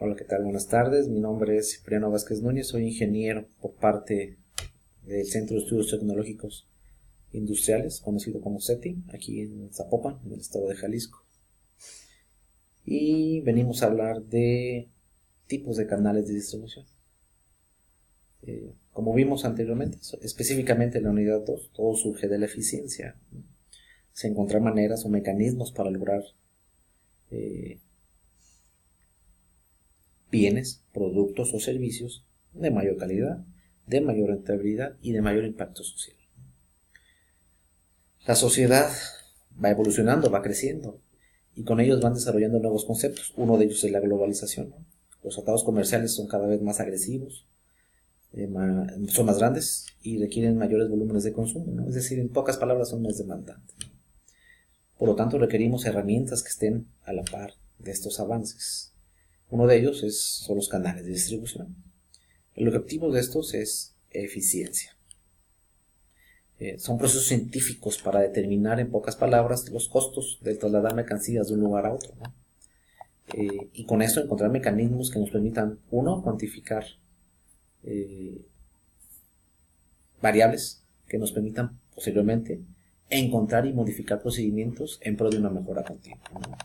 Hola, ¿qué tal? Buenas tardes. Mi nombre es Cipriano Vázquez Núñez. Soy ingeniero por parte del Centro de Estudios Tecnológicos Industriales, conocido como CETI, aquí en Zapopan, en el estado de Jalisco. Y venimos a hablar de tipos de canales de distribución. Como vimos anteriormente, específicamente en la unidad 2, todo surge de la eficiencia. Se encontrar maneras o mecanismos para lograr bienes, productos o servicios de mayor calidad, de mayor rentabilidad y de mayor impacto social. La sociedad va evolucionando, va creciendo y con ellos van desarrollando nuevos conceptos. Uno de ellos es la globalización, ¿no? Los tratados comerciales son cada vez más agresivos, son más grandes y requieren mayores volúmenes de consumo, ¿no? Es decir, en pocas palabras, son más demandantes. Por lo tanto, requerimos herramientas que estén a la par de estos avances. Uno de ellos son los canales de distribución. El objetivo de estos es eficiencia. Son procesos científicos para determinar, en pocas palabras, los costos de trasladar mercancías de un lugar a otro, ¿no? Y con esto encontrar mecanismos que nos permitan, uno, cuantificar variables que nos permitan posteriormente encontrar y modificar procedimientos en pro de una mejora continua, ¿no?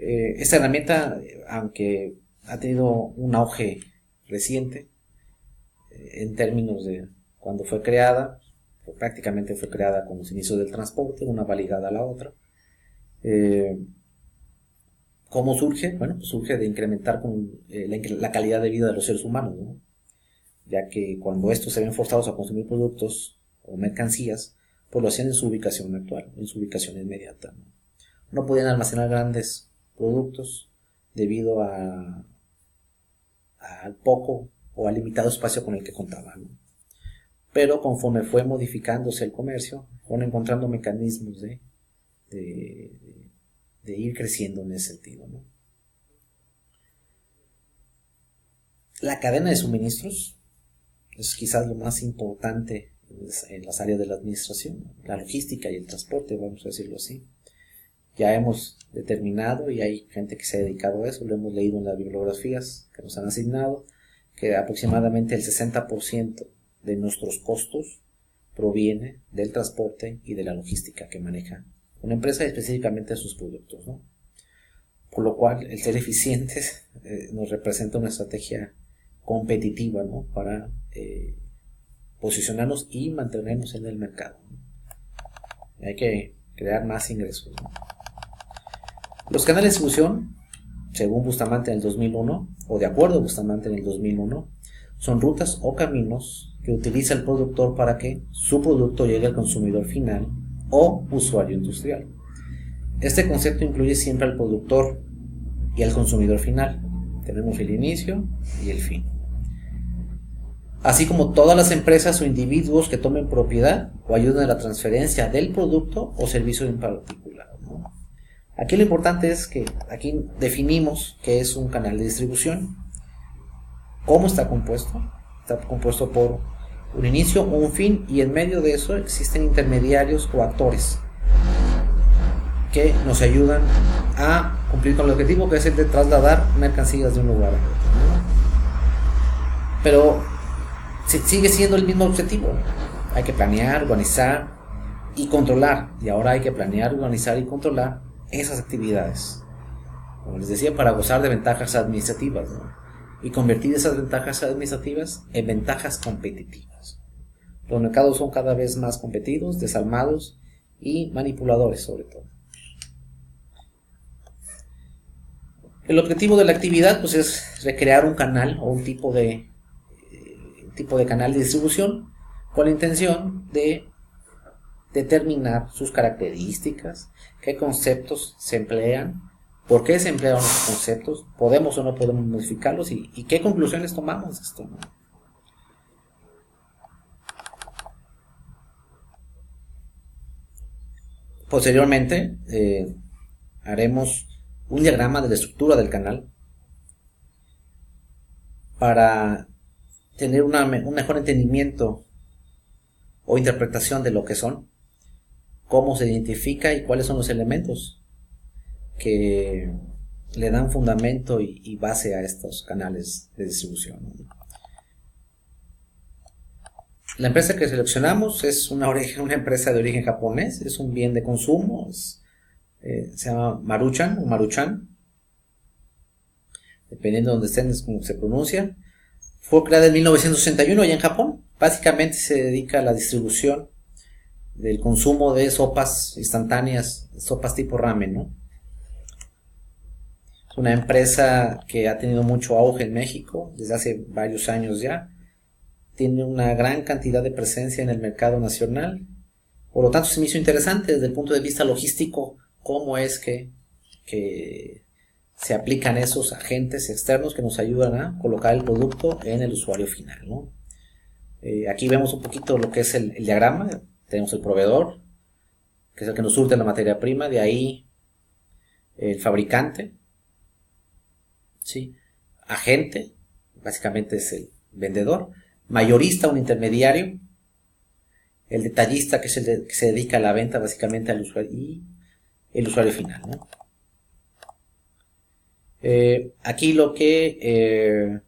Esta herramienta, aunque ha tenido un auge reciente en términos de cuando fue creada, prácticamente fue creada con los inicios del transporte, una va ligada a la otra. ¿Cómo surge? Bueno, pues surge de incrementar la calidad de vida de los seres humanos, ¿no? Ya que cuando estos se ven forzados a consumir productos o mercancías, pues lo hacían en su ubicación actual, en su ubicación inmediata, ¿no? No podían almacenar grandes productos debido al poco o al limitado espacio con el que contaban, ¿no? Pero conforme fue modificándose el comercio, fueron encontrando mecanismos de ir creciendo en ese sentido, ¿no? La cadena de suministros es quizás lo más importante en las áreas de la administración, ¿no? La logística y el transporte, vamos a decirlo así. Ya hemos determinado, y hay gente que se ha dedicado a eso, lo hemos leído en las bibliografías que nos han asignado, que aproximadamente el 60% de nuestros costos proviene del transporte y de la logística que maneja una empresa, específicamente sus productos, ¿no? Por lo cual el ser eficientes nos representa una estrategia competitiva, ¿no? Para posicionarnos y mantenernos en el mercado, ¿no? Hay que crear más ingresos, ¿no? Los canales de distribución, según Bustamante en el 2001, o de acuerdo a Bustamante en el 2001, son rutas o caminos que utiliza el productor para que su producto llegue al consumidor final o usuario industrial. Este concepto incluye siempre al productor y al consumidor final. Tenemos el inicio y el fin. Así como todas las empresas o individuos que tomen propiedad o ayuden a la transferencia del producto o servicio en particular, ¿no? Aquí lo importante es que aquí definimos qué es un canal de distribución. ¿Cómo está compuesto? Está compuesto por un inicio, un fin, y en medio de eso existen intermediarios o actores que nos ayudan a cumplir con el objetivo, que es el de trasladar mercancías de un lugar a otro, ¿no? Pero sigue siendo el mismo objetivo. Hay que planear, organizar y controlar. Y ahora hay que planear, organizar y controlar esas actividades, como les decía, para gozar de ventajas administrativas, ¿no? Y convertir esas ventajas administrativas en ventajas competitivas. Los mercados son cada vez más competidos, desalmados y manipuladores, sobre todo. El objetivo de la actividad, pues, es recrear un canal o un tipo de canal de distribución con la intención de determinar sus características, qué conceptos se emplean, por qué se emplean los conceptos, podemos o no podemos modificarlos y qué conclusiones tomamos de esto, ¿no? Posteriormente haremos un diagrama de la estructura del canal para tener un mejor entendimiento o interpretación de lo que son, cómo se identifica y cuáles son los elementos que le dan fundamento y base a estos canales de distribución, ¿no? La empresa que seleccionamos es una empresa de origen japonés, es un bien de consumo, se llama Maruchan o Maruchan, dependiendo de donde estén es como se pronuncia. Fue creada en 1961 allá en Japón. Básicamente se dedica a la distribución del consumo de sopas instantáneas, sopas tipo ramen, ¿no? Es una empresa que ha tenido mucho auge en México desde hace varios años ya. Tiene una gran cantidad de presencia en el mercado nacional. Por lo tanto, se me hizo interesante desde el punto de vista logístico cómo es que se aplican esos agentes externos que nos ayudan a colocar el producto en el usuario final, ¿no? Aquí vemos un poquito lo que es el diagrama. Tenemos el proveedor, que es el que nos surte la materia prima, de ahí el fabricante, ¿sí? Agente, básicamente es el vendedor, mayorista, un intermediario, el detallista, que es el que se dedica a la venta básicamente al usuario, y el usuario final, ¿no? Aquí lo que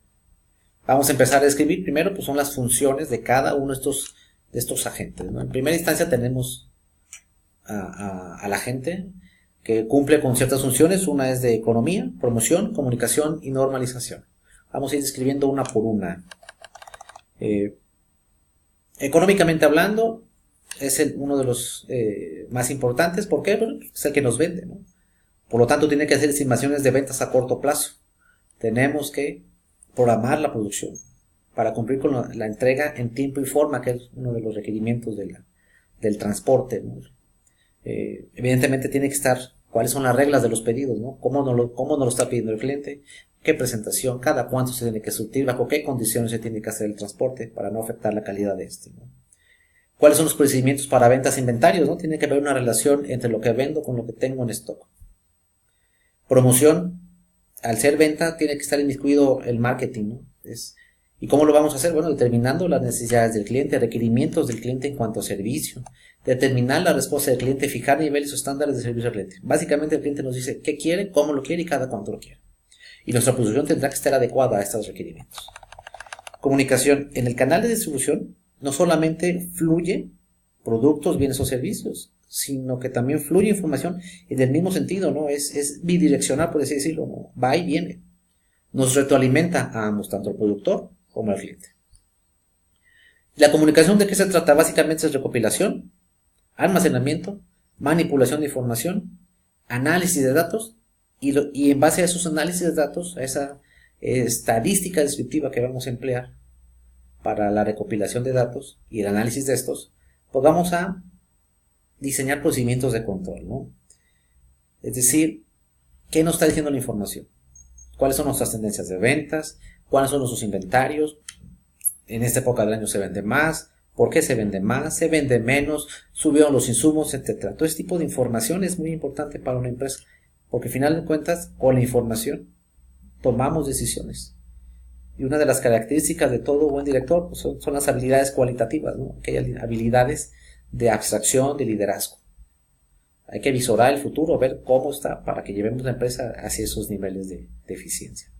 vamos a empezar a describir primero pues son las funciones de cada uno de estos agentes, ¿no? En primera instancia tenemos al agente que cumple con ciertas funciones. Una es de economía, promoción, comunicación y normalización. Vamos a ir describiendo una por una. Económicamente hablando, es uno de los más importantes. ¿Por qué? Bueno, es el que nos vende, ¿no? Por lo tanto, tiene que hacer estimaciones de ventas a corto plazo. Tenemos que programar la producción para cumplir con la entrega en tiempo y forma, que es uno de los requerimientos del transporte, ¿no? Evidentemente tiene que estar cuáles son las reglas de los pedidos, ¿no? Cómo nos lo está pidiendo el cliente, qué presentación, cada cuánto se tiene que surtir, bajo qué condiciones se tiene que hacer el transporte para no afectar la calidad de este, ¿no? ¿Cuáles son los procedimientos para ventas e inventarios, ¿no? Tiene que haber una relación entre lo que vendo con lo que tengo en stock. Promoción, al ser venta, tiene que estar inmiscuido el marketing, ¿no? ¿Y cómo lo vamos a hacer? Bueno, determinando las necesidades del cliente, requerimientos del cliente en cuanto a servicio, determinar la respuesta del cliente, fijar niveles o estándares de servicio al cliente. Básicamente el cliente nos dice qué quiere, cómo lo quiere y cada cuánto lo quiere. Y nuestra producción tendrá que estar adecuada a estos requerimientos. Comunicación. En el canal de distribución no solamente fluye productos, bienes o servicios, sino que también fluye información en el mismo sentido, ¿no? Es bidireccional, por así decirlo, ¿no? Va y viene. Nos retroalimenta a ambos, tanto al productor como al cliente. La comunicación, ¿de qué se trata? Básicamente es recopilación, almacenamiento, manipulación de información, análisis de datos y en base a esos análisis de datos, a esa estadística descriptiva que vamos a emplear para la recopilación de datos y el análisis de estos, pues vamos a diseñar procedimientos de control, ¿no? Es decir, ¿qué nos está diciendo la información? ¿Cuáles son nuestras tendencias de ventas? ¿Cuáles son nuestros inventarios? En esta época del año se vende más. ¿Por qué se vende más? ¿Se vende menos? ¿Subieron los insumos? Etcétera. Todo este tipo de información es muy importante para una empresa, porque al final de cuentas, con la información tomamos decisiones. Y una de las características de todo buen director pues son las habilidades cualitativas, ¿no? Aquellas habilidades de abstracción, de liderazgo. Hay que visorar el futuro, ver cómo está para que llevemos la empresa hacia esos niveles de eficiencia.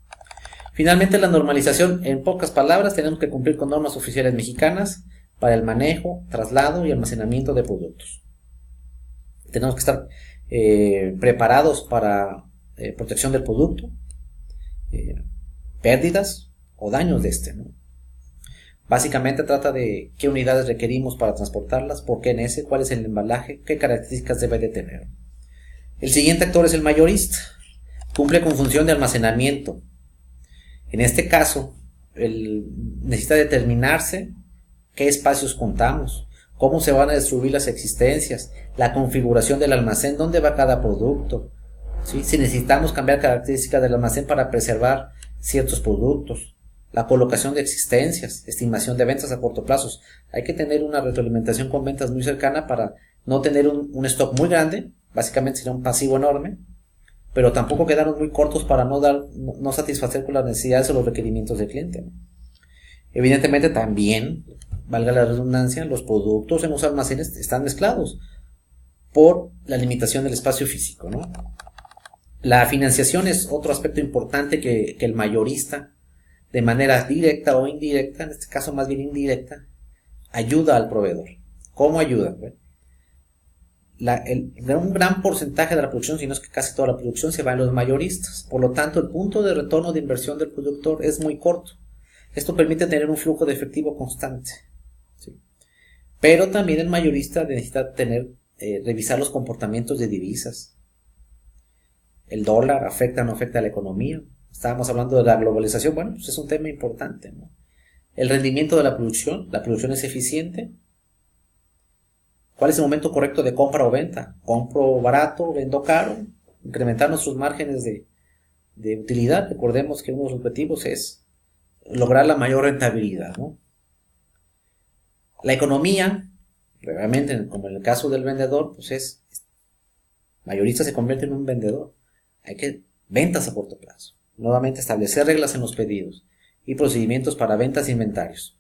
Finalmente, la normalización. En pocas palabras, tenemos que cumplir con normas oficiales mexicanas para el manejo, traslado y almacenamiento de productos. Tenemos que estar preparados para protección del producto, pérdidas o daños de este, ¿no? Básicamente trata de qué unidades requerimos para transportarlas, por qué en ese, cuál es el embalaje, qué características debe de tener. El siguiente actor es el mayorista. Cumple con función de almacenamiento. En este caso, necesita determinarse qué espacios contamos, cómo se van a distribuir las existencias, la configuración del almacén, dónde va cada producto, ¿sí? Si necesitamos cambiar características del almacén para preservar ciertos productos. La colocación de existencias, estimación de ventas a corto plazo. Hay que tener una retroalimentación con ventas muy cercana para no tener un stock muy grande, básicamente sería un pasivo enorme, pero tampoco quedarnos muy cortos para no satisfacer con las necesidades o los requerimientos del cliente, ¿no? Evidentemente también, valga la redundancia, los productos en los almacenes están mezclados por la limitación del espacio físico, ¿no? La financiación es otro aspecto importante que el mayorista, de manera directa o indirecta, en este caso más bien indirecta, ayuda al proveedor. ¿Cómo ayuda? Un gran porcentaje de la producción, si no es que casi toda la producción, se va en los mayoristas. Por lo tanto, el punto de retorno de inversión del productor es muy corto. Esto permite tener un flujo de efectivo constante. ¿Sí? Pero también el mayorista necesita revisar los comportamientos de divisas. ¿El dólar afecta o no afecta a la economía? Estábamos hablando de la globalización. Bueno, pues es un tema importante, ¿no? El rendimiento de la producción es eficiente. ¿Cuál es el momento correcto de compra o venta? ¿Compro barato, vendo caro? Incrementar nuestros márgenes de utilidad. Recordemos que uno de los objetivos es lograr la mayor rentabilidad, ¿no? La economía, realmente, como en el caso del vendedor, pues mayorista se convierte en un vendedor. Ventas a corto plazo. Nuevamente, establecer reglas en los pedidos y procedimientos para ventas e inventarios.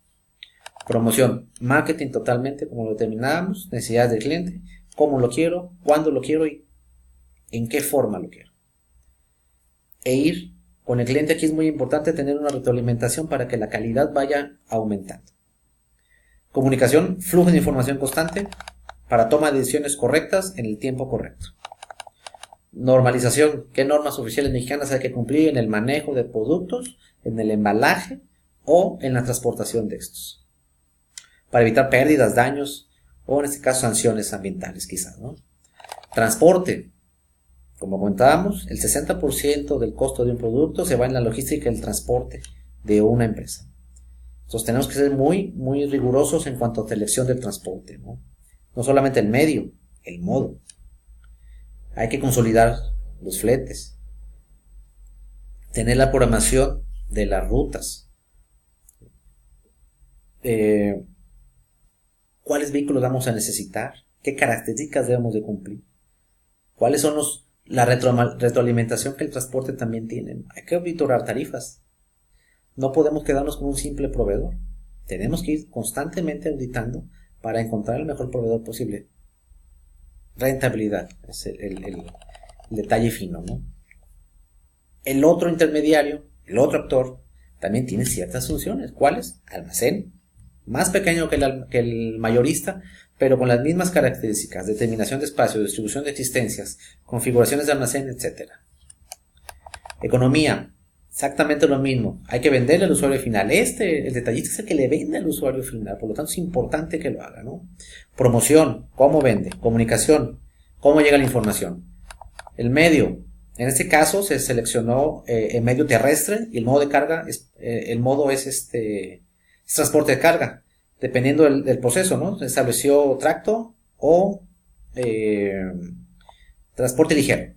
Promoción, marketing totalmente como lo determinábamos, necesidades del cliente, cómo lo quiero, cuándo lo quiero y en qué forma lo quiero. E ir con el cliente, aquí es muy importante tener una retroalimentación para que la calidad vaya aumentando. Comunicación, flujo de información constante para toma de decisiones correctas en el tiempo correcto. Normalización, qué normas oficiales mexicanas hay que cumplir en el manejo de productos, en el embalaje o en la transportación de estos, para evitar pérdidas, daños o en este caso sanciones ambientales quizás, ¿no? Transporte, como comentábamos, el 60% del costo de un producto se va en la logística y el transporte de una empresa. Entonces tenemos que ser muy, muy rigurosos en cuanto a selección del transporte, ¿no? No solamente el medio, el modo. Hay que consolidar los fletes, tener la programación de las rutas, cuáles vehículos vamos a necesitar, qué características debemos de cumplir, cuáles son la retroalimentación que el transporte también tiene. Hay que auditorar tarifas. No podemos quedarnos con un simple proveedor. Tenemos que ir constantemente auditando para encontrar el mejor proveedor posible. Rentabilidad es el detalle fino, ¿no? El otro intermediario, el otro actor, también tiene ciertas funciones. ¿Cuáles? Almacén, más pequeño que el mayorista, pero con las mismas características: determinación de espacio, distribución de existencias, configuraciones de almacén, etc. Economía, exactamente lo mismo. Hay que venderle al usuario final. El detallista es el que le vende al usuario final, por lo tanto es importante que lo haga, ¿no? Promoción, cómo vende. Comunicación, cómo llega la información. El medio, en este caso se seleccionó el medio terrestre y el modo de carga, es transporte de carga, dependiendo del proceso, ¿no? Se estableció tracto o transporte ligero.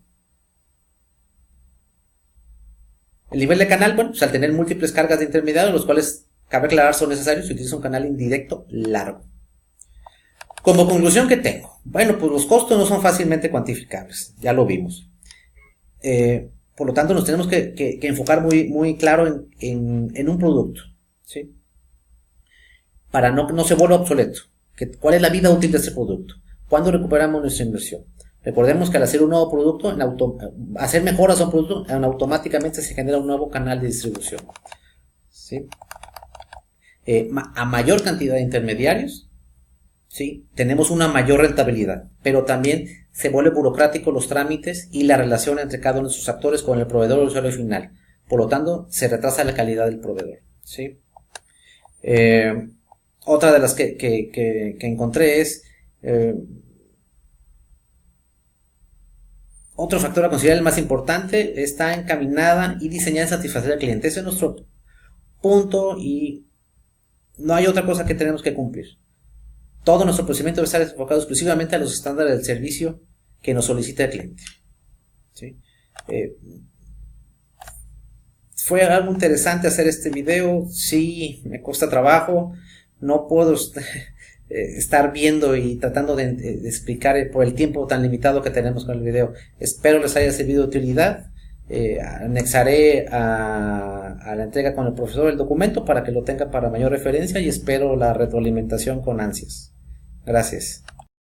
El nivel de canal, bueno, pues al tener múltiples cargas de intermediarios, los cuales cabe aclarar son necesarios, se utiliza un canal indirecto largo. Como conclusión, ¿qué tengo? Bueno, pues los costos no son fácilmente cuantificables, ya lo vimos. Por lo tanto, nos tenemos que enfocar muy, muy claro en un producto, ¿sí? Para no se vuelva obsoleto. ¿Cuál es la vida útil de ese producto? ¿Cuándo recuperamos nuestra inversión? Recordemos que al hacer un nuevo producto, hacer mejoras a un producto, automáticamente se genera un nuevo canal de distribución, ¿sí? A mayor cantidad de intermediarios, ¿sí?, tenemos una mayor rentabilidad, pero también se vuelve burocrático los trámites y la relación entre cada uno de sus actores con el proveedor o el usuario final. Por lo tanto, se retrasa la calidad del proveedor, ¿sí? Otra de las que encontré es otro factor a considerar, el más importante: está encaminada y diseñada en satisfacer al cliente. Ese es nuestro punto y no hay otra cosa que tenemos que cumplir. Todo nuestro procedimiento debe estar enfocado exclusivamente a los estándares del servicio que nos solicita el cliente, ¿sí? Fue algo interesante hacer este video. Sí, me cuesta trabajo. No puedo estar viendo y tratando de explicar por el tiempo tan limitado que tenemos con el video. Espero les haya servido de utilidad. Anexaré a la entrega con el profesor el documento para que lo tenga para mayor referencia y espero la retroalimentación con ansias. Gracias.